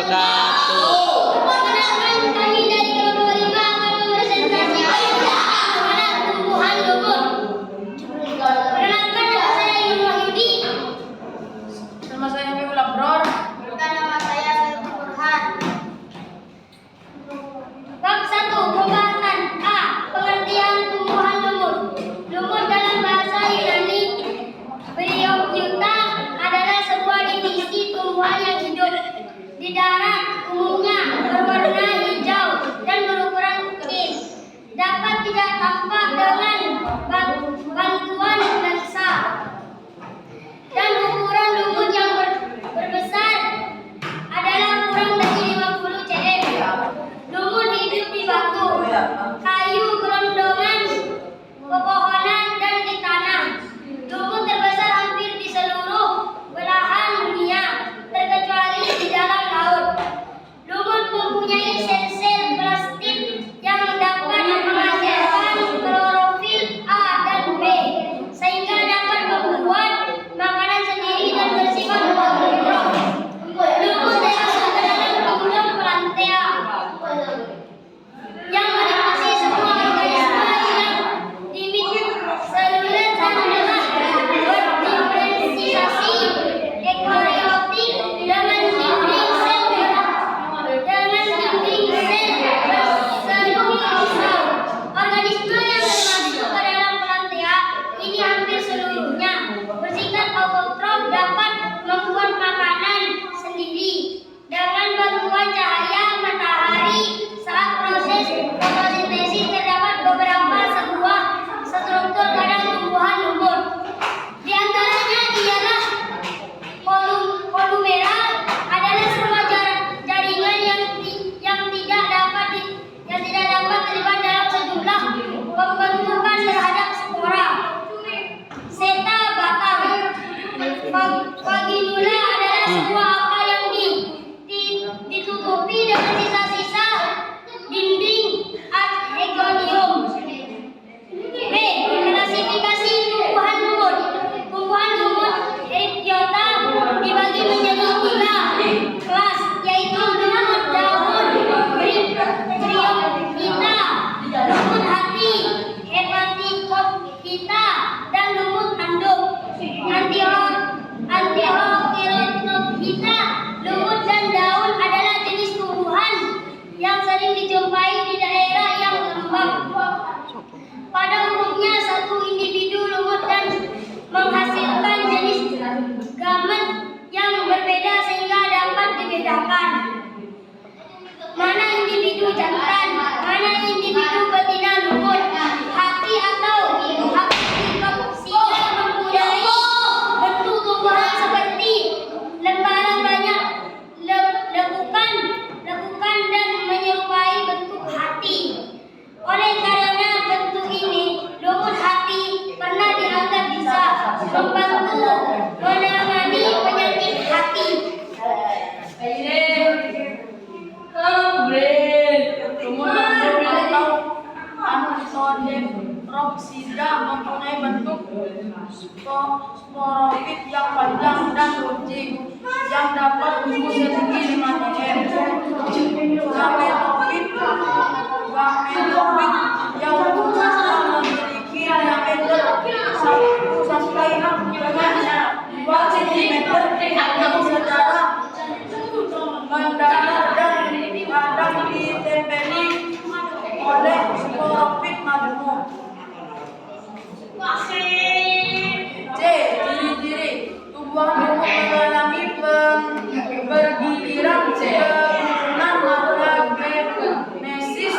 wabarakatuh. Perkenalkan, kami dari kelompok 5 akan mempresentasikan bagaimana tumbuhan lumut. Perkenalkan, nama saya Iman Wahyudi. Nama saya Miul Abror. Dan nama saya Saiful Burhan. Bab 1, pembahasan. A. Pengertian tumbuhan lumut. Lumut dalam bahasa Yunani Bryophyta adalah sebuah divisi tumbuhan yang hidup di darat, umumnya berwarna hijau dan berukuran kecil. Dapat tidak tampak dengan bantuan lensa. Dan ukuran lumut yang berbesar adalah kurang dari 50 cm. Lumut hidup di batu, kayu, gelondongan, pepohonan, dan di tanah. Lumut terbesar hampir di seluruh belahan dunia, terkecuali di dalam laut. Lumut mempunyai sel-sel plastik yang dapat menghasilkan klorofil A dan B, sehingga dapat membuat makanan sendiri dan bersifat autotrof. Lumut termasuk ke dalam kelompok Plantae yang meliputi semua organisme yang dimiliki seluler dan dapat berdiferensiasi eukariotik dengan dinding sel berseluruh. Organisme yang termasuk ke dalam Plantae ini hampir seluruhnya bersifat autotrof, dapat membuat makanan sendiri dengan bantuan cahaya matahari. Saat proses fotosintesis terdapat beberapa sebuah struktur pada tumbuhan lumut. Di antaranya ialah kolumera, adalah sebuah jaringan yang tidak dapat terlibat dalam sejumlah pembentukan terhadap spora. Seta batang. Vaginula adalah sebuah akar yang ditutupi dengan sisa-sisa dinding adhegonium. B. Klasifikasi tumbuhan lumut. Tumbuhan lumut Eriphyta dibagi menjadi 3 kelas, yaitu lumut daun Bryophyta, lumut hati Hepaticophyta, dan lumut anduk Antilocheirophyta. Lumut dan daun adalah jenis tumbuhan yang sering dijumpai di daerah yang lembab. Pada umumnya satu individu lumut dan menghasilkan jenis gamet yang berbeda sehingga dapat dibedakan mana individu jantan, mana individu betina lumut. Hati atau Hepaticophyta mempunyai bentuk tumbuhan seperti lembaran banyak lekukan dan menyerupai bentuk hati. Oleh karena bentuk ini, lumut hati pernah dianggap bisa membantu menangani penyakit hati. Anodepropsida mempunyai bentuk sporofit yang panjang dan runcing yang dapat tumbuh setinggi 5 cm. Gametofit yang umumnya memiliki diameter 1 sampai dengan 2 cm yang secara mendatar dan kadang ditempeli oleh sporofit majemuk. C. Ciri-ciri tumbuhan lumut mengalami bergiliran penurunan morfogenesis.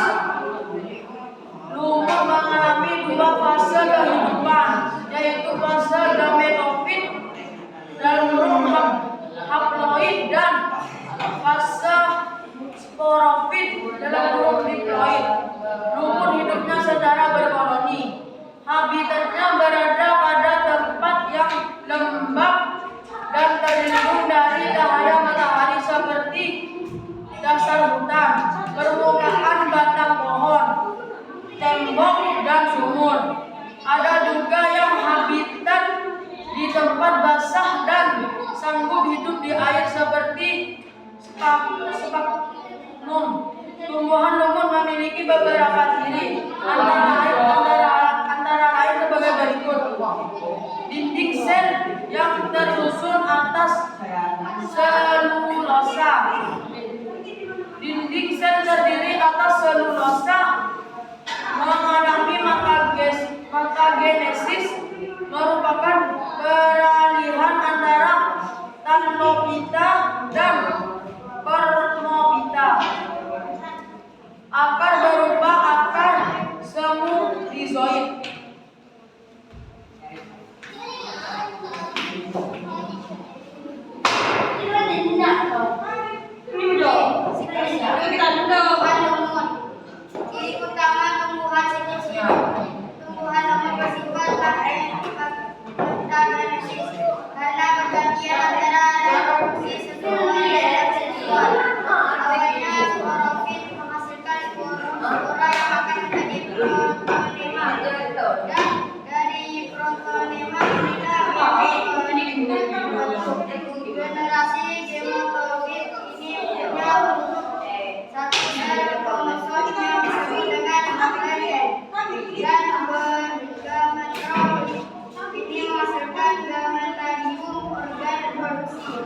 Lumut mengalami 2 fase kehidupan, yaitu fase gametofit dalam kurung haploid dan fase sporofit dalam kurung diploid. Lumut hidupnya secara berkoloni. Habitatnya berada pada tempat yang lembab dan terlindung dari cahaya matahari seperti dasar hutan, permukaan batang pohon, tembok, dan sumur. Ada juga yang habitat di tempat basah dan sanggup hidup di air seperti Sphagnum. Tumbuhan lumut memiliki beberapa ciri, antara lain sebagai berikut. Dinding sel yang tersusun atas selulosa. Dinding sel terdiri atas selulosa, mengalami metagenesis, merupakan peralihan antara tanlopita dan permopita. Akar berupa akar semu rizoid. Ciri utama tumbuhan sejenisnya. Tumbuhan lumut bersifat metagenesis karena pergantian antara reproduksi seksual dan seksual. Awalnya sporofit menghasilkan spora yang akan menjadi protonema, dan dari protonema mereka membentuk generasi gematofit. Ini punya satu sel kromosom yang disebut dengan nuklea, dan gametrol ini menghasilkan gametarium organ reproduksi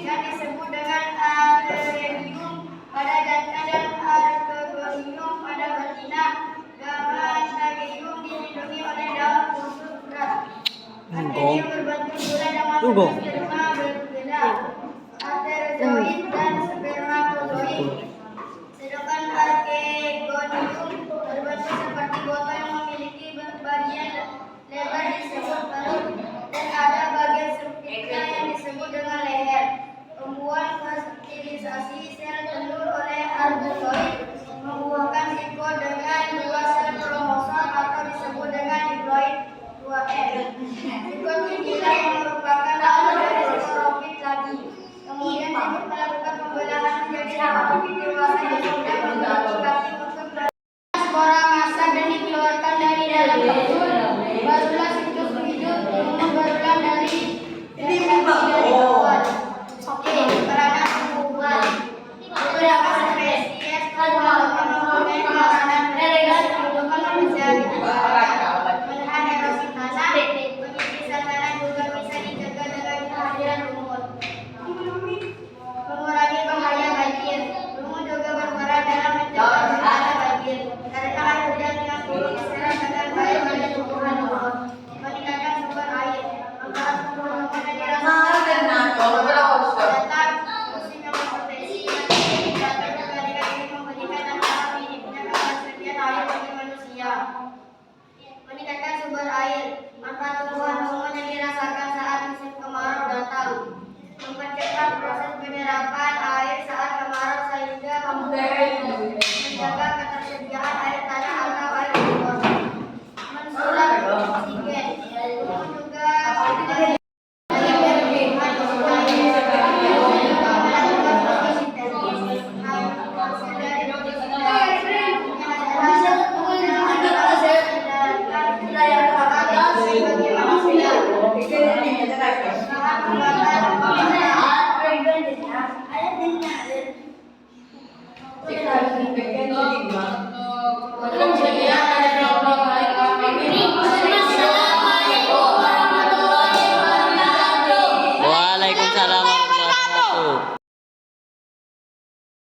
yang disebut dengan arterium pada jantan dan arterium pada betina. Gametarium dilindungi oleh daun khusus berat. Arterium berbentuk bulat dan masuk sperma berbeda, arteriozoid dan spermatozoid. Sedangkan archegonium berbentuk seperti botol yang memiliki bagian lebar disebut perut dan ada bagian sempitnya yang disebut dengan leher. Tumbuhan fertilisasi sel telur oleh arbozoid membuahkan zigot dengan 2 sel kromosom atau disebut dengan diploid 2F. Zigot inilah yang merupakan awal dari sporofit lagi. Kemudian zigot melakukan pembelahan menjadi sporofit dewasa yang sudah memiliki kaki untuk spora masak dan dikeluarkan dari dalam telur. Barulah siklus hidup berulang dari awal. Oke, peranan tumbuhan. Beberapa spesies tumbuhan mempunyai peranan penting kehidupan manusia, menahan erosi tanah, penyidisan tanah juga bisa dijaga dengan kehadiran lumut. Mengurangi bahaya banjir. Lumut juga berperan dalam mencegah bencana banjir karena air hujan yang tinggi diserap dengan baik pada tumbuhan lumut. Meningkatkan sumber air. Manfaat tumbuhan lumut yang dirasakan datang musim yang berpotensi yang meningkatkan kebalikan ini memberikan antara minimnya ketersediaan air bagi manusia. Meningkatkan sumber air. Manfaat tumbuhan lumut yang dirasakan saat musim kemarau datang. Mempercepat proses penyerapan air saat kemarau sehingga menjaga ketersediaan air tanah atau air sumur. Mensurat oksigen. Lumut juga Waalaikumsalam warahmatullahi wabarakatuh.